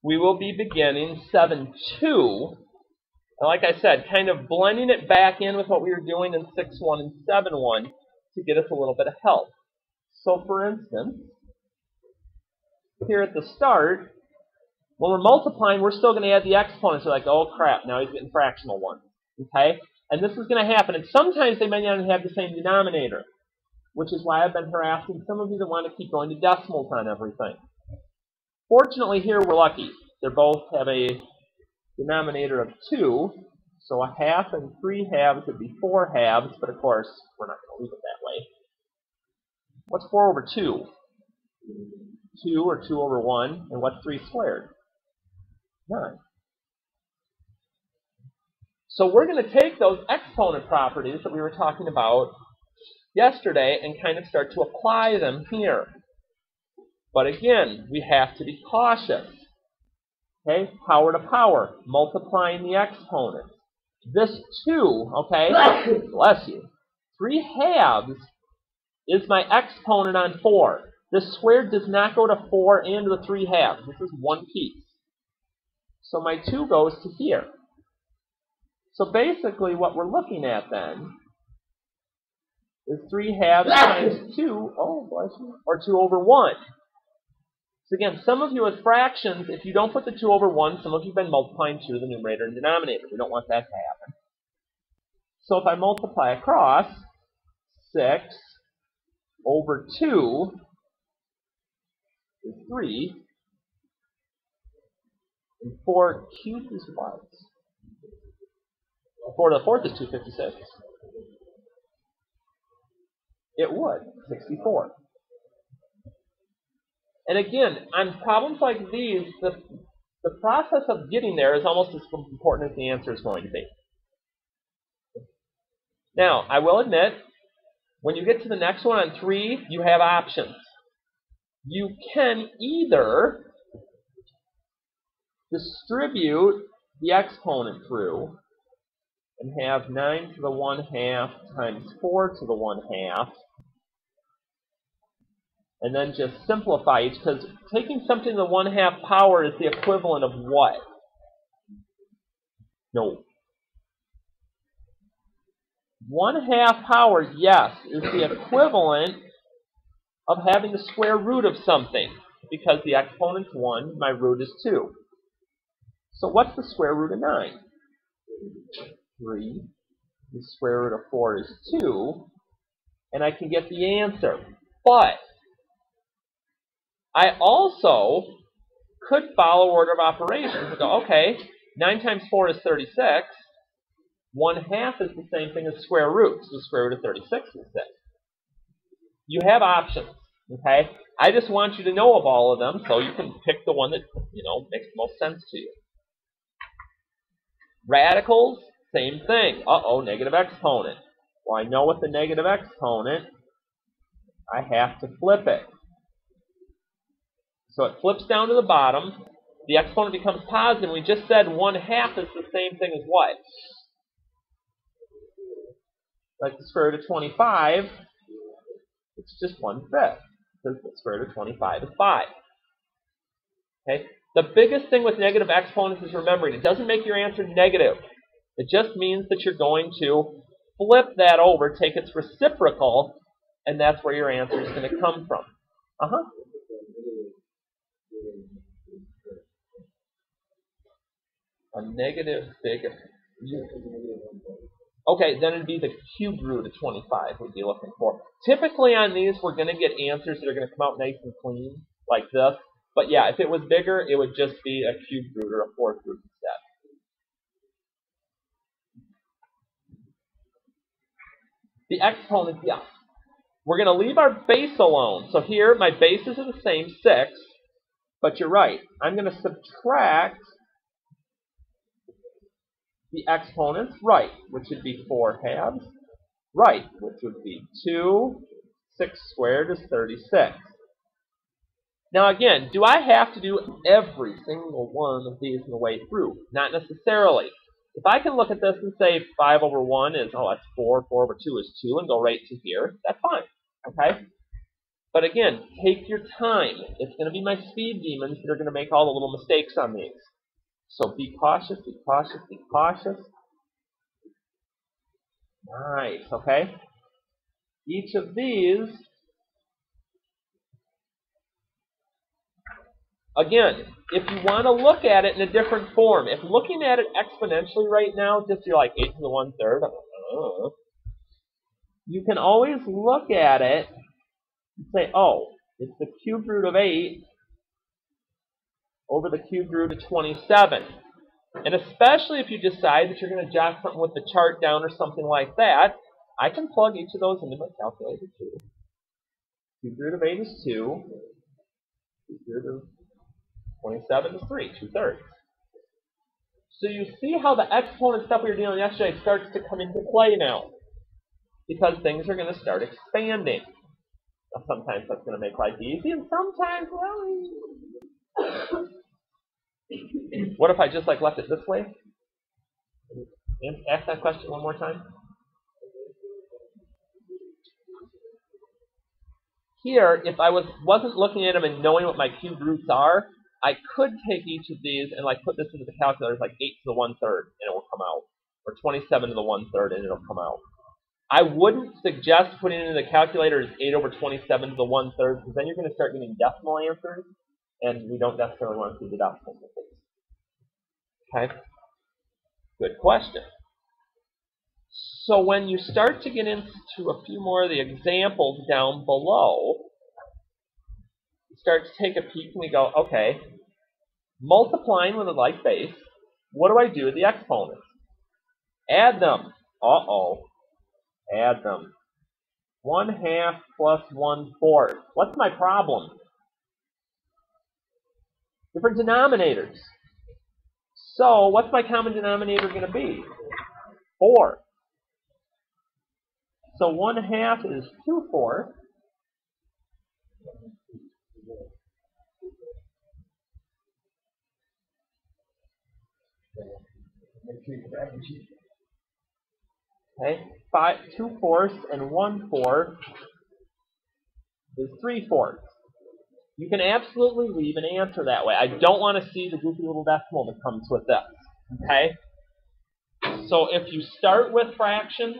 we will be beginning 7-2. And like I said, kind of blending it back in with what we were doing in 6-1 and 7-1 to get us a little bit of help. So for instance, here at the start, when we're multiplying, we're still going to add the exponents. We're like, oh crap, now he's getting fractional ones. Okay? And this is going to happen. And sometimes they may not have the same denominator, which is why I've been harassing some of you that want to keep going to decimals on everything. Fortunately, here we're lucky. They both have a denominator of 2, so a half and 3 halves would be 4 halves, but of course, we're not going to leave it that way. What's 4 over 2? 2 or 2 over 1, and what's 3 squared? 9. So we're going to take those exponent properties that we were talking about yesterday and kind of start to apply them here. But again, we have to be cautious. Okay, power to power, multiplying the exponents. This 2, okay, bless you, 3 halves is my exponent on 4. This squared does not go to 4 and to the 3 halves. This is one piece. So my 2 goes to here. So basically what we're looking at then is 3 halves times 2, oh bless you, or 2 over 1. So again, some of you with fractions, if you don't put the 2 over 1, some of you have been multiplying 2 to the numerator and denominator. We don't want that to happen. So if I multiply across, 6 over 2 is 3, and 4 cubed is what? 4 to the 4th is 256. It would, 64. And again, on problems like these, the process of getting there is almost as important as the answer is going to be. Now, I will admit, when you get to the next one on 3, you have options. You can either distribute the exponent through and have 9 to the 1/2 times 4 to the 1/2, and then just simplify each, because taking something to the 1/2 power is the equivalent of what? No. 1/2 power, yes, is the equivalent of having the square root of something, because the exponent's 1, my root is 2. So what's the square root of 9? 3. The square root of 4 is 2, and I can get the answer. But I also could follow order of operations and go, okay, 9 times 4 is 36. 1/2 is the same thing as square root. So the square root of 36 is 6. You have options, okay? I just want you to know of all of them so you can pick the one that, makes the most sense to you. Radicals, same thing. Uh-oh, negative exponent. Well, I know with the negative exponent, I have to flip it. So it flips down to the bottom. The exponent becomes positive. We just said 1/2 is the same thing as what? Like the square root of 25, it's just 1/5. Because the square root of 25 is 5. Okay? The biggest thing with negative exponents is remembering it doesn't make your answer negative. It just means that you're going to flip that over, take its reciprocal, and that's where your answer is going to come from. A negative big. Okay, then it'd be the cubed root of 25 we'd be looking for. Typically on these, we're going to get answers that are going to come out nice and clean, like this. But yeah, if it was bigger, it would just be a cubed root or a 4th root instead. The exponent, yeah. We're going to leave our base alone. So here, my bases are the same, 6. But you're right. I'm going to subtract the exponents, right, which would be 4 halves, right, which would be 2. 6 squared is 36. Now again, do I have to do every single one of these in the way through? Not necessarily. If I can look at this and say 5 over 1 is, oh, that's 4, 4 over 2 is 2, and go right to here, that's fine, okay? But again, take your time. It's going to be my speed demons that are going to make all the little mistakes on these. So be cautious, be cautious, be cautious. Nice, okay? Each of these, again, if you want to look at it in a different form, if looking at it exponentially right now, just you're like 8 to the 1/3, you can always look at it and say, oh, it's the cubed root of 8 over the cubed root of 27. And especially if you decide that you're going to jot something with the chart down or something like that, I can plug each of those into my calculator too. Cubed root of 8 is 2. Cubed root of 27 is 3, 2/3. So you see how the exponent stuff we were dealing with yesterday starts to come into play now. Because things are going to start expanding. Now, sometimes that's going to make life easy, and sometimes, well, what if I just left it this way? Ask that question one more time. Here, if I wasn't looking at them and knowing what my cubed roots are, I could take each of these and put this into the calculator as 8 to the 1/3 and it will come out, or 27 to the 1/3 and it'll come out. I wouldn't suggest putting it in the calculator as 8 over 27 to the 1/3 because then you're going to start getting decimal answers, and we don't necessarily want to see the decimal answers. Okay? Good question. So when you start to get into a few more of the examples down below, you start to take a peek and we go, okay, multiplying with a like base, what do I do with the exponents? Add them. Uh-oh. Add them. 1/2 plus 1/4. What's my problem? Different denominators. So what's my common denominator going to be? 4. So 1/2 is 2/4. Okay, 2/4 and 1/4 is 3/4. You can absolutely leave an answer that way. I don't want to see the goofy little decimal that comes with this. Okay? So if you start with fractions,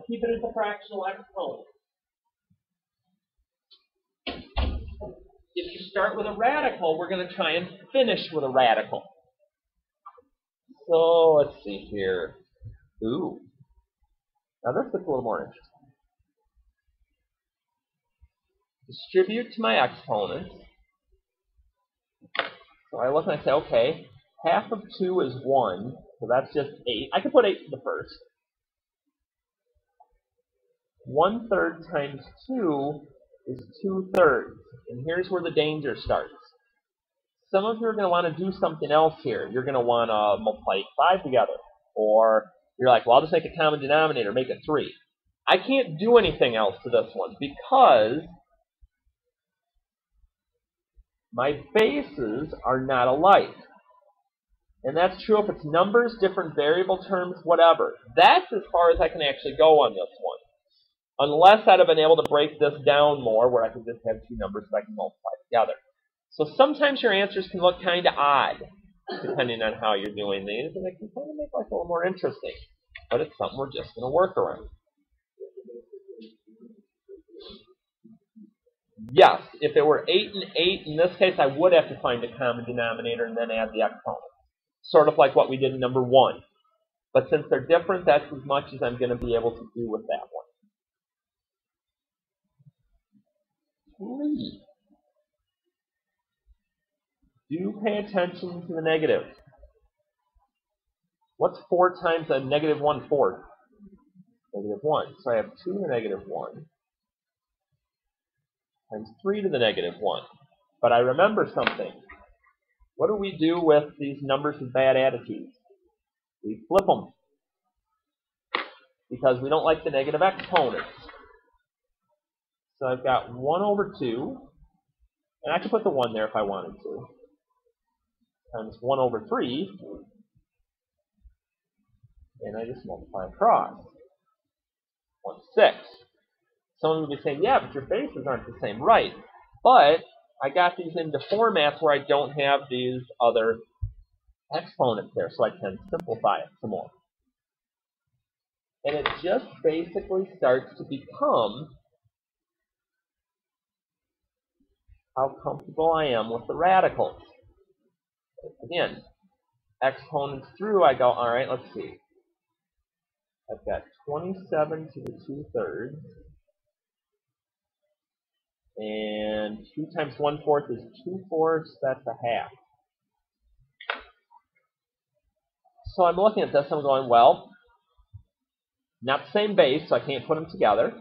keep it as a fractional exponent. If you start with a radical, we're going to try and finish with a radical. So let's see here. Ooh. Now this looks a little more interesting. Distribute to my exponents. So I look and I say, okay, 1/2 of 2 is 1, so that's just 8. I can put 8 to the first. 1/3 times 2 is 2/3. And here's where the danger starts. Some of you are going to want to do something else here. You're going to want to multiply 5 together. Or you're like, well, I'll just make a common denominator, make it 3. I can't do anything else to this one because my bases are not alike. And that's true if it's numbers, different variable terms, whatever. That's as far as I can actually go on this one. Unless I'd have been able to break this down more where I could just have two numbers that I can multiply together. So sometimes your answers can look kind of odd, depending on how you're doing these, and it can kind of make life a little more interesting. But it's something we're just going to work around. Yes, if it were 8 and 8, in this case, I would have to find a common denominator and then add the exponent. Sort of like what we did in number 1. But since they're different, that's as much as I'm going to be able to do with that one. 3. Do pay attention to the negative. What's 4 times a negative 1/4? Negative 1. So I have 2 to the negative 1 times 3 to the negative 1. But I remember something. What do we do with these numbers with bad attitudes? We flip them. Because we don't like the negative exponents. So I've got 1 over 2. And I could put the 1 there if I wanted to. Times 1 over 3. And I just multiply across. 1/6. Someone would be saying, yeah, but your bases aren't the same. Right. But I got these into formats where I don't have these other exponents there, so I can simplify it some more. And it just basically starts to become how comfortable I am with the radicals. Again, exponents through, I go, all right, let's see. I've got 27 to the 2/3. And 2 times 1/4 is 2/4, that's a half. So I'm looking at this, I'm going, well, not the same base, so I can't put them together.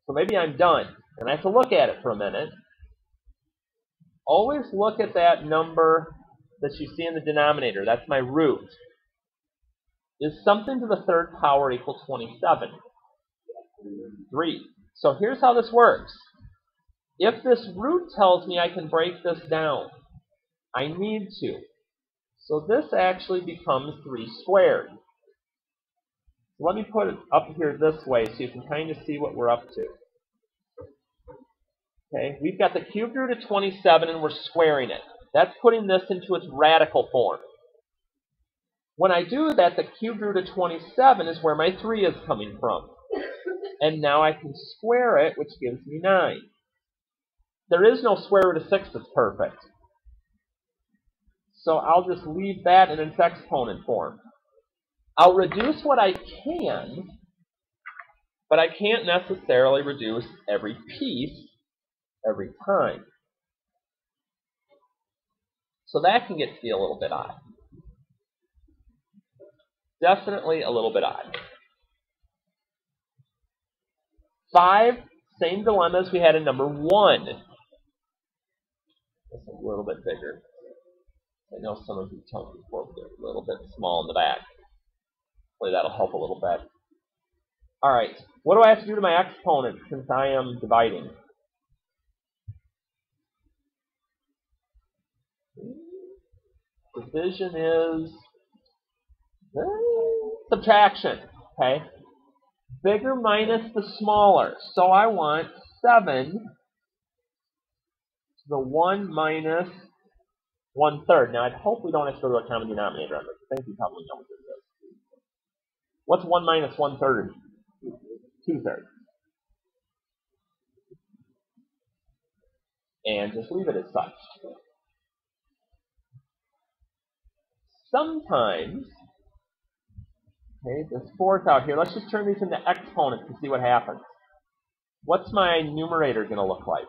So maybe I'm done. And I have to look at it for a minute. Always look at that number that you see in the denominator. That's my root. Is something to the 3rd power equal 27? 3. So here's how this works. If this root tells me I can break this down, I need to. So this actually becomes 3 squared. Let me put it up here this way so you can kind of see what we're up to. Okay, we've got the cubed root of 27 and we're squaring it. That's putting this into its radical form. When I do that, the cubed root of 27 is where my 3 is coming from. And now I can square it, which gives me 9. There is no square root of 6 that's perfect. So I'll just leave that in its exponent form. I'll reduce what I can, but I can't necessarily reduce every piece every time. So that can get to be a little bit odd. Definitely a little bit odd. 5, same dilemmas we had in number 1. It's a little bit bigger. I know some of you told me before they're a little bit small in the back. Hopefully that'll help a little bit. Alright, what do I have to do to my exponent since I am dividing? Division is subtraction, okay? Bigger minus the smaller. So I want 7 to the 1 minus 1/3. Now, I'd hope we don't have to go to a common denominator on this. I think you probably know what this is. What's 1 minus 1/3? 2/3. And just leave it as such. Sometimes, okay, this 4th out here, let's just turn these into exponents and see what happens. What's my numerator going to look like?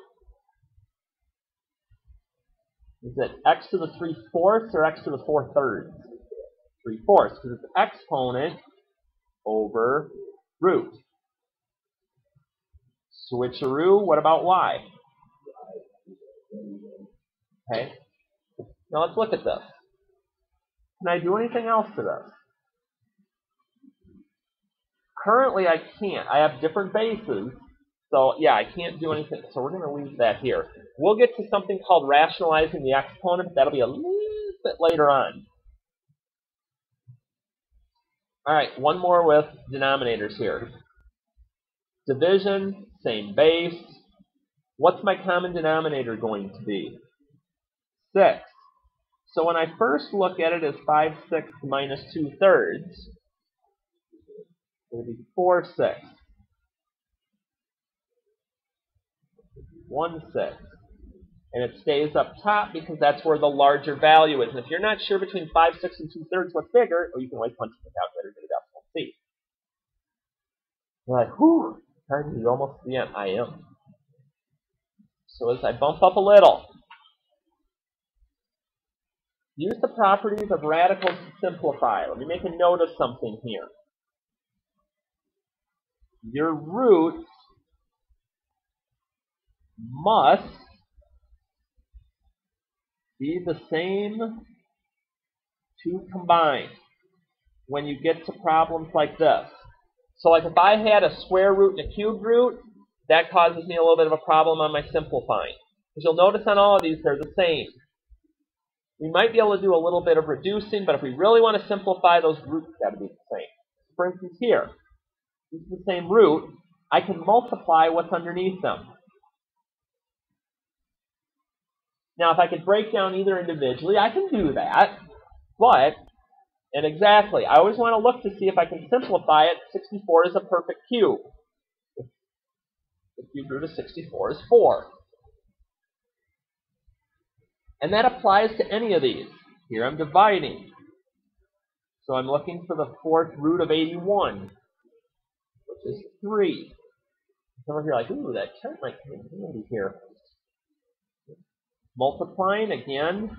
Is it x to the 3/4 or x to the 4/3? 3/4, because it's exponent over root. Switcheroo, what about y? Okay, now let's look at this. Can I do anything else to this? Currently, I can't. I have different bases. So, yeah, I can't do anything. So we're going to leave that here. We'll get to something called rationalizing the exponent. That'll be a little bit later on. All right, one more with denominators here. Division, same base. What's my common denominator going to be? 6. So when I first look at it as 5/6 minus 2/3, it'll be 4/6. 1/6. And it stays up top because that's where the larger value is. And if you're not sure between 5/6 and 2/3 what's bigger, or you can always punch in the calculator and get a decimal C. You're like, whew, Harty, you're almost to the end. I am. So as I bump up a little, use the properties of radicals to simplify. Let me make a note of something here. Your roots must be the same to combine when you get to problems like this. So like if I had a square root and a cubed root, that causes me a little bit of a problem on my simplifying. Because you'll notice on all of these, they're the same. We might be able to do a little bit of reducing, but if we really want to simplify, those roots got to be the same. For instance here, this is the same root, I can multiply what's underneath them. Now, if I could break down either individually, I can do that. But, and exactly, I always want to look to see if I can simplify it. 64 is a perfect cube. The cube root of 64 is 4. And that applies to any of these. Here I'm dividing. So I'm looking for the fourth root of 81, which is 3. Some of you are like, ooh, that chart might come in handy here. Multiplying again.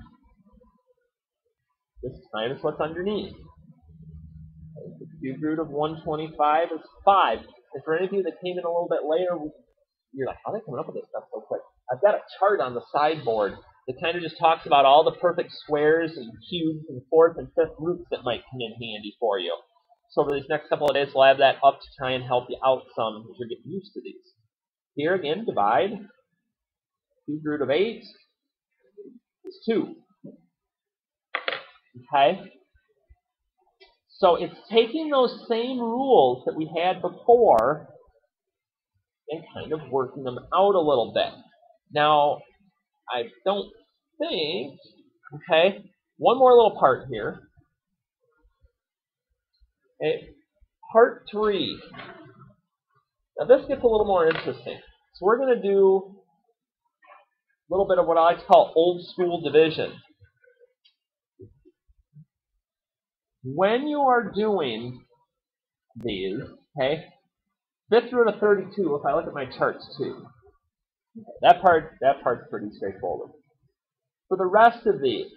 This time is what's underneath. The cube root of 125 is 5. And for any of you that came in a little bit later, you're like, how are they coming up with this stuff so quick? I've got a chart on the sideboard that kind of just talks about all the perfect squares and cubes and fourth and fifth roots that might come in handy for you. So over these next couple of days, we'll have that up to try and help you out some as you're getting used to these. Here again, divide. Cube root of 8 is 2. Okay? So it's taking those same rules that we had before and kind of working them out a little bit. Now, I don't think, okay, one more little part here. Okay, part 3. Now this gets a little more interesting. So we're going to do a little bit of what I like to call old school division. When you are doing these, okay, fifth root of 32, if I look at my charts too, that part's pretty straightforward. For the rest of these,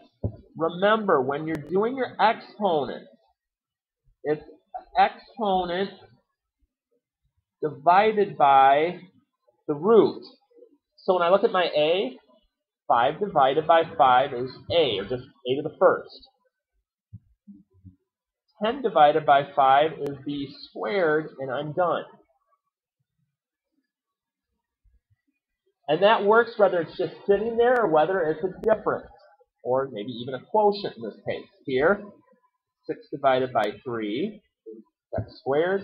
remember when you're doing your exponent, it's exponent divided by the root. So when I look at my a, 5 divided by 5 is a, or just a to the first. 10 divided by 5 is b squared, and I'm done. And that works whether it's just sitting there or whether it's a difference, or maybe even a quotient in this case. Here, 6 divided by 3, that's squared.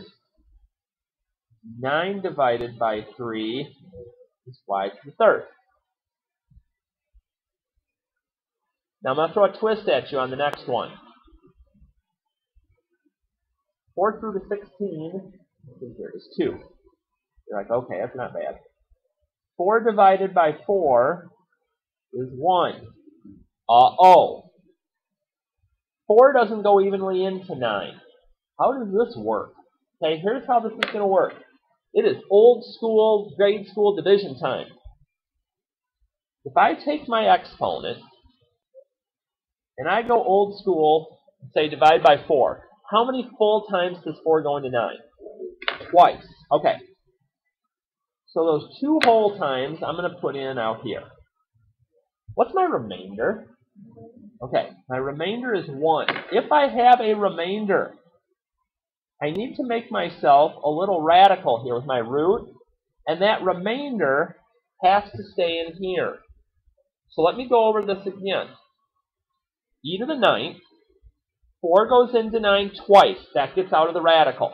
9 divided by 3 is y to the third. Now I'm going to throw a twist at you on the next one. 4 through to 16, here is 2. You're like, okay, that's not bad. 4 divided by 4 is 1. Uh-oh. 4 doesn't go evenly into 9. How does this work? Okay, here's how this is going to work. It is old school, grade school division time. If I take my exponent, and I go old school, say divide by 4, how many full times does 4 go into 9? Twice. Okay. So those 2 whole times I'm going to put in out here. What's my remainder? Okay, my remainder is 1. If I have a remainder, I need to make myself a little radical here with my root, and that remainder has to stay in here. So let me go over this again. E to the 9th, 4 goes into 9 twice. That gets out of the radical.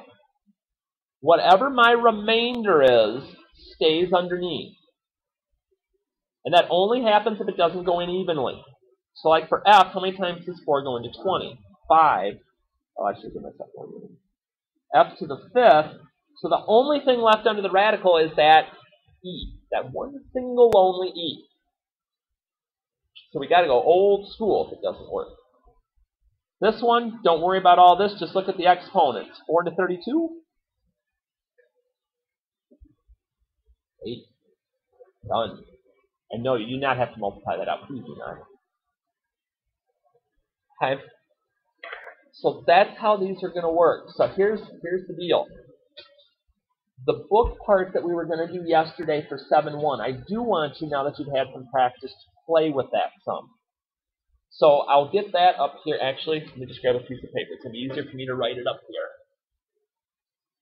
Whatever my remainder is, stays underneath. And that only happens if it doesn't go in evenly. So like for f, how many times does 4 go into 20? 5. Oh, I should give myself 1 minute. F to the 5th. So the only thing left under the radical is that e. That one single lonely e. So we got to go old school if it doesn't work. This one, don't worry about all this. Just look at the exponents. 4 to 32. 8. Done. And no, you do not have to multiply that out. Please do not. Okay. So that's how these are going to work. So here's the deal. The book part that we were going to do yesterday for 7-1, I do want you, now that you've had some practice, to play with that some. So I'll get that up here. Actually, let me just grab a piece of paper. It's going to be easier for me to write it up here.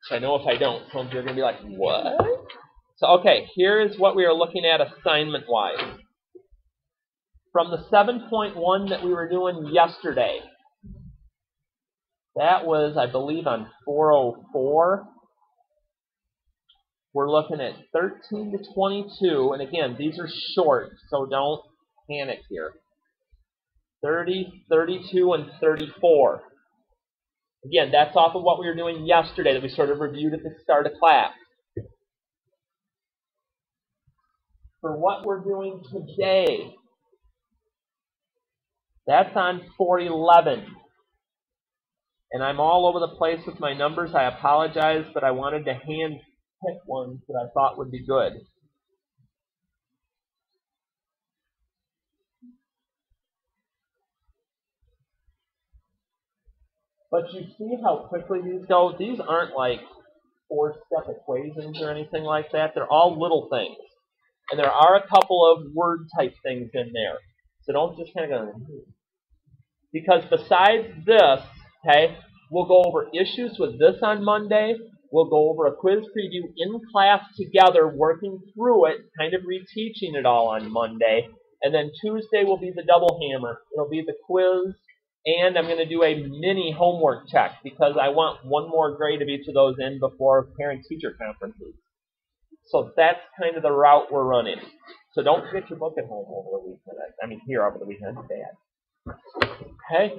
So I know if I don't, some of you are going to be like, what? So, okay, here is what we are looking at assignment-wise. From the 7.1 that we were doing yesterday, that was, I believe, on 404. we're looking at 13 to 22. And again, these are short, so don't panic here. 30, 32, and 34. Again, that's off of what we were doing yesterday that we sort of reviewed at the start of class. For what we're doing today, that's on 411. And I'm all over the place with my numbers. I apologize, but I wanted to hand pick ones that I thought would be good. But you see how quickly these go? These aren't like 4-step equations or anything like that. They're all little things. And there are a couple of word type things in there. So don't just kind of go, because besides this, okay, we'll go over issues with this on Monday. We'll go over a quiz preview in class together, working through it, kind of reteaching it all on Monday. And then Tuesday will be the double hammer. It'll be the quiz, and I'm going to do a mini homework check because I want one more grade of each of those in before parent-teacher conferences. So that's kind of the route we're running. So don't forget your book at home over the weekend. I mean, here over the weekend. Bad. Okay?